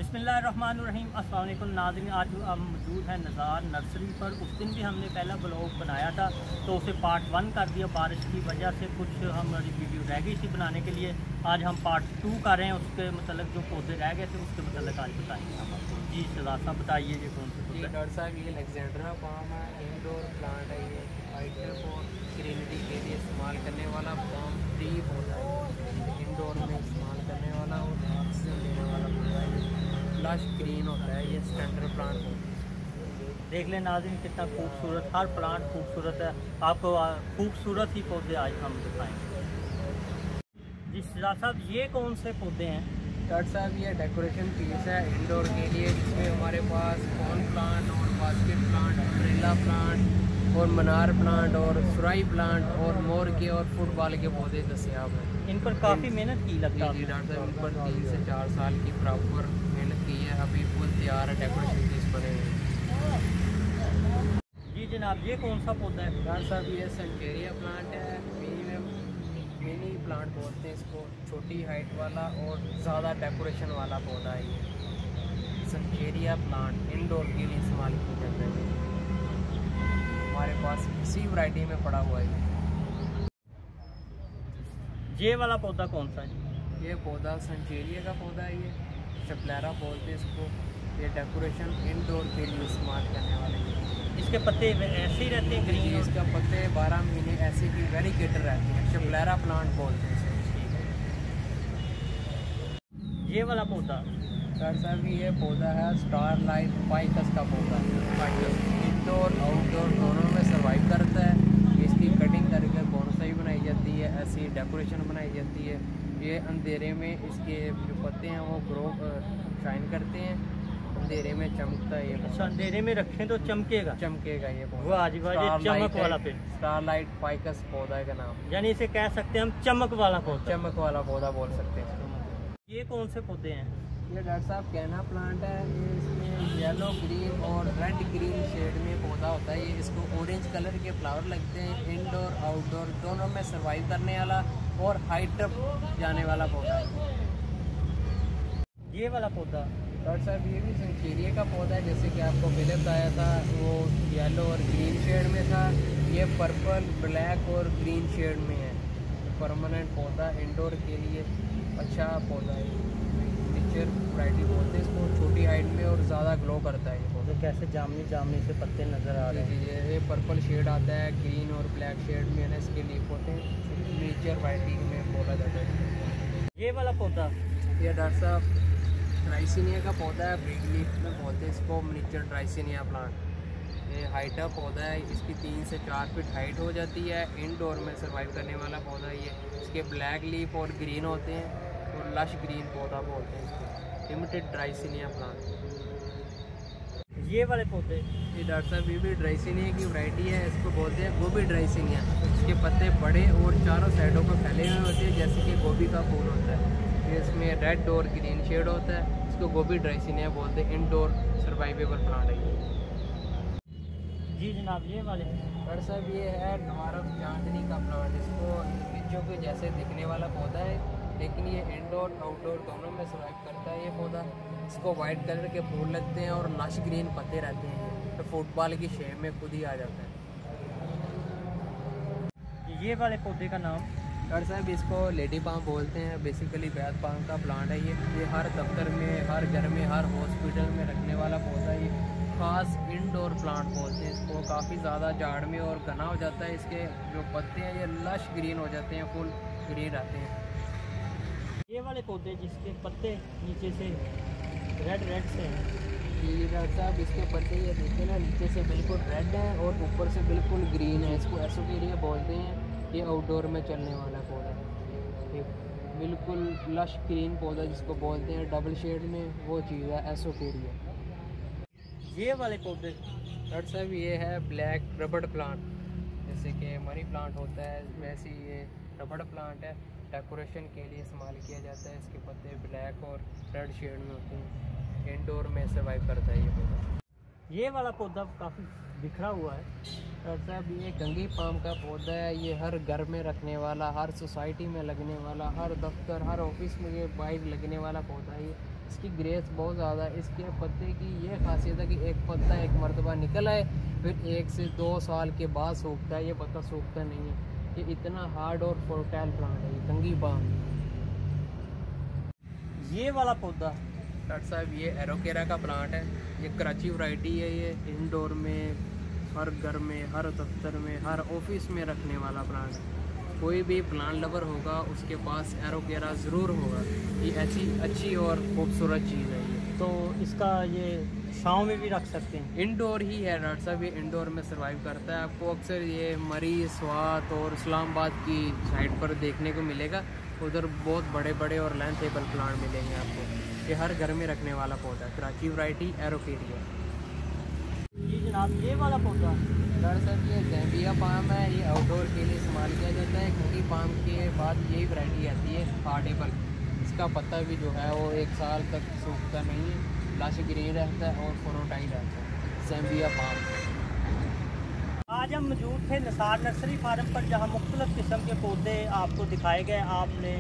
बिस्मिल्लाहिर्रहमानिर्रहीम। अस्सलाम वालेकुम नाज़रीन, आज हम मौजूद हैं नज़ार नर्सरी पर। उस दिन भी हमने पहला ब्लॉग बनाया था तो उसे पार्ट 1 कर दिया। बारिश की वजह से कुछ हमारी वीडियो रह गई थी बनाने के लिए। आज हम पार्ट 2 कर रहे हैं। उसके मतलब जो पौधे रह गए थे उसके मतलब आज बताएंगे हम आपको। जी शहजाद साहब बताइए ये कौन से जी डॉक्टर साहब, ये अलेक्जेंड्रा पाम है, इंडोर प्लांट है। ये हाइड्रप और ग्रीनरी के लिए इस्तेमाल करने वाला पाम ट्री पौधा है। इंडोर में इस्तेमाल करने वाला और ऑक्सीजन देने वाला पौधा है। लश ग्रीन होता है, ये स्टैंडर्ड प्लांट होता है। देख लें नाज़रीन कितना खूबसूरत, हर प्लांट खूबसूरत है। आपको खूबसूरत ही पौधे आज हम दिखाएंगे। जी शहजाद साहब, ये कौन से पौधे हैं? डॉक्टर साहब, ये डेकोरेशन पीस है इंडोर के लिए, जिसमें हमारे पास कॉर्न प्लांट और बास्केट प्लांट, अम्ब्रेला प्लांट और मनार प्लांट और सुराई प्लांट और मोर के और फुटबॉल के पौधे दस्तियाब हैं। इन पर काफ़ी मेहनत की लगता है। जी डॉक्टर साहब, इन पर 3 से 4 साल की प्रॉपर मेहनत की है। अभी फुल तैयार है, डेकोरेशन पीस बने हुए। जी जनाब, ये कौन सा पौधा है? डॉक्टर साहब, ये सेंचुरिया प्लांट है। मिनी प्लांट बोलते हैं इसको, छोटी हाइट वाला और ज़्यादा डेकोरेशन वाला पौधा है। ये सेंचुरिया प्लांट इंडोर के लिए इस्तेमाल किया जाता है। हमारे पास इसी वैरायटी में पड़ा हुआ है। ये वाला पौधा कौन सा है? ये पौधा सेंचुरिया का पौधा है। ये शपलेरा बोलते हैं इसको। ये डेकोरेशन इंडोर के लिए इस्तेमाल करने वाले हैं। इसके पत्ते ऐसे ही रहते हैं ग्रीन? इसका पत्ते 12 महीने ऐसे ही वेरीगेटर रहते हैं। शपलेरा प्लांट बोलते हैं इसे। ये वाला पौधा? डॉक्टर साहब, ये पौधा है स्टार लाइट फाइकस का पौधा। इंडोर आउटडोर दोनों में सर्वाइव करता है। इसकी कटिंग करके बोनसाई बनाई जाती है, ऐसी डेकोरेशन बनाई जाती है। ये अंधेरे में इसके जो पत्ते हैं वो ग्रो शाइन करते हैं, अंधेरे में चमकता है। ये अच्छा, अंधेरे में रखें तो चमकेगा? चमकेगा ये पौधा। वाह जी वाह, ये चमक वाला पेड़। स्टार लाइट फाइकस पौधा का नाम, यानी इसे कह सकते हैं हम चमक वाला पौधा। चमक वाला पौधा बोल सकते हैं। ये कौन से पौधे हैं? ये डॉक्टर साहब कैना प्लांट है। ये इसमें येलो ग्रीन और रेड ग्रीन शेड में पौधा होता है। ये इसको ऑरेंज कलर के फ्लावर लगते हैं। इंडोर आउटडोर दोनों में सर्वाइव करने वाला और हाइट अप जाने वाला पौधा है। ये वाला पौधा? डॉक्टर साहब, ये भी सेंचुरिया का पौधा है। जैसे कि आपको पहले बताया था, वो येलो और ग्रीन शेड में था। ये पर्पल, ब्लैक और ग्रीन शेड में है। परमानेंट पौधा इंडोर के लिए अच्छा पौधा है। नेचर वैरायटी बोलते हैं इसको, छोटी हाइट में और ज़्यादा ग्लो करता है ये पौधा। तो कैसे जामनी से पत्ते नज़र आ रहे हैं। ये पर्पल शेड आता है, ग्रीन और ब्लैक शेड में है। इसके लीफ होते हैं, नेचर वैरायटी में बोला जाता है। ये वाला पौधा? ये डॉक्टर साहब ड्राइसिनिया का पौधा है। ब्रिग लीफ में बोलते हैं इसको, मिनिएचर ड्राइसिनिया प्लांट। ये हाइट अप पौधा है। इसकी 3 से 4 फीट हाइट हो जाती है। इंडोर में सर्वाइव करने वाला पौधा ये। इसके ब्लैक लीफ और ग्रीन होते हैं और लश ग्रीन पौधा बोलते हैं इसको, लिमिटेड ड्राइसिनिया प्लांट। ये वाले पौधे? ये डॉक्टर साहब, ये भी ड्राइसिनिया की वैरायटी है। इसको बोलते हैं गोभी ड्राइसिनिया। इसके पत्ते बड़े और चारों साइडों पर फैले हुए होते हैं, जैसे कि गोभी का फूल होता है। ये इसमें रेड और ग्रीन शेड होता है। इसको गोभी ड्राइसिनिया बोलते हैं। इंडोर सर्वाइवेबल प्लांट है। जी जनाब, ये वाले? डॉक्टर साहब, ये है नवारफ चांदनी का प्लांट। इसको मिर्चों के जैसे दिखने वाला पौधा है, लेकिन ये इंडोर आउटडोर दोनों में सर्वाइव करता है ये पौधा। इसको वाइट कलर के फूल लगते हैं और लश ग्रीन पत्ते रहते हैं। तो फुटबॉल की शेप में खुद ही आ जाता है। ये वाले पौधे का नाम? डॉक्टर साहब, इसको लेडी पाम बोलते हैं। बेसिकली वैद पाम का प्लांट है ये हर दफ्तर में, हर घर में, हर हॉस्पिटल में रखने वाला पौधा है। ये खास इंडोर प्लांट बोलते हैं इसको। काफ़ी ज़्यादा झाड़ में और घना हो जाता है। इसके जो पत्ते हैं ये लश ग्रीन हो जाते हैं, फुल ग्रीन रहते हैं। ये वाले पौधे जिसके पत्ते नीचे से रेड से हैं? जी डॉक्टर साहब, इसके पत्ते ये देखते हैं ना, नीचे से बिल्कुल रेड है और ऊपर से बिल्कुल ग्रीन है। इसको एसोकेरिया बोलते हैं। ये आउटडोर में चलने वाला पौधा, ये बिल्कुल लश ग्रीन पौधा जिसको बोलते हैं, डबल शेड में वो चीज़ है एसोकेरिया। ये वाले पौधे? डॉक्टर साहब, ये है ब्लैक रबड़ प्लांट। जैसे कि मनी प्लांट होता है, वैसे ये रबड़ प्लांट है। डेकोरेशन के लिए इस्तेमाल किया जाता है। इसके पत्ते ब्लैक और रेड शेड में होते हैं। इंडोर में सर्वाइव करता है ये पौधा। ये वाला पौधा काफ़ी बिखरा हुआ है। डॉक्टर साहब, ये कंगी पाम का पौधा है। ये हर घर में रखने वाला, हर सोसाइटी में लगने वाला, हर दफ्तर, हर ऑफिस में ये बाइक लगने वाला पौधा है। इसकी ग्रेस बहुत ज़्यादा है। इसके पत्ते की ये खासियत है कि एक पत्ता एक मरतबा निकल आए फिर 1 से 2 साल के बाद सूखता है। ये पत्ता सूखता नहीं है। ये इतना हार्ड और फर्टाइल प्लांट है, ये कंगी पाम। ये वाला पौधा डॉक्टर साहब ये एरोकेरा का प्लांट है। ये कराची वैरायटी है। ये इंडोर में, हर घर में, हर दफ्तर में, हर ऑफिस में रखने वाला प्लांट है। कोई भी प्लांट लवर होगा उसके पास एरोकेरा ज़रूर होगा। ये ऐसी अच्छी और खूबसूरत चीज़ है ये। तो इसका ये छाँव में भी रख सकते हैं? इंडोर ही है डॉक्टर साहब, ये इंडोर में सर्वाइव करता है। आपको अक्सर ये मरी, स्वात और इस्लामाबाद की साइड पर देखने को मिलेगा। उधर बहुत बड़े बड़े और लेंथेबल प्लांट मिलेंगे आपको। ये हर घर में रखने वाला पौधा है, कराची वैरायटी एरोकेरिया। जी जनाब, ये वाला पौधा डॉक्टर साहब ये ज़ैम्बिया पाम है। ये आउटडोर के लिए इस्तेमाल किया जाता है। कंगी पाम के बाद यही वैरायटी आती है हार्डेबल। इसका पत्ता भी जो है वो 1 साल तक सूखता नहीं है, लाश ग्रीन रहता है और फर्टाइल रहता है। ज़ैम्बिया पाम। आज हम मौजूद थे निसार नर्सरी फार्म पर, जहाँ मुख्तलिफ़ किस्म के पौधे आपको दिखाए गए। आपने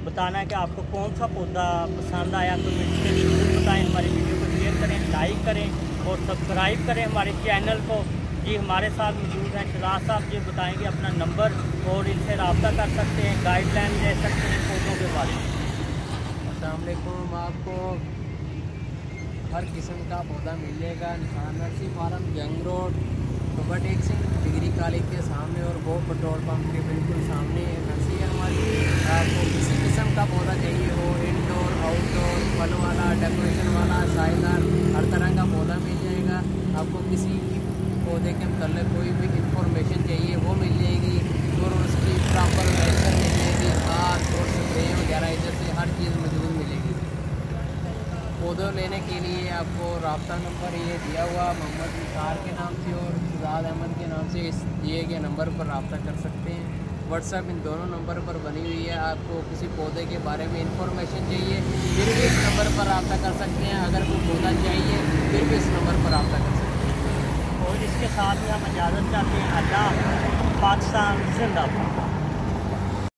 बताना है कि आपको कौन सा पौधा पसंद आया, तो इसके लिए बताएँ। हमारी वीडियो को शेयर करें, लाइक करें और सब्सक्राइब करें हमारे चैनल को। जी हमारे साथ मौजूद हैं शराज साहब, जी बताएंगे अपना नंबर और इनसे रब्ता कर सकते हैं, गाइडलाइन ले सकते हैं पौधों के बारे में। अस्सलाम वालेकुम। आपको हर किस्म का पौधा मिल जाएगा निसार नर्सरी फार्म, जंग रोड, सुपर टेक्सिंग, डिग्री कॉलेज के सामने और वो पेट्रोल पंप के बिल्कुल सामने नर्सरी है हमारी। आपको किसी किस्म का पौधा चाहिए हो, इंडोर, आउटडोर, फल वाला, डेकोरेशन वाला, साइदार, हर तरह का पौधा मिल जाएगा। आपको किसी पौधे के मतलब कोई भी इंफॉर्मेशन चाहिए वो मिल जाएगी और उसकी प्रॉपर मेजर मिल जाएगी। खाद और स्प्रे वगैरह इधर से हर चीज़ मौजूद मिलेगी। पौधों लेने के लिए आपको रब्ता नंबर ये दिया हुआ मोहम्मद निसार के नाम से और शुजात अहमद के नाम से इस दिए गए नंबर पर रब्ता कर सकते हैं। व्हाट्सएप इन दोनों नंबर पर बनी हुई है। आपको किसी पौधे के बारे में इंफॉर्मेशन चाहिए फिर भी इस नंबर पर रब्ता कर सकते हैं। अगर कोई पौधा चाहिए फिर भी इस नंबर पर रब्ता कर सकते हैं। और इसके साथ ही हम इजाज़त चाहते हैं। अल्लाह, पाकिस्तान जिंदाबाद।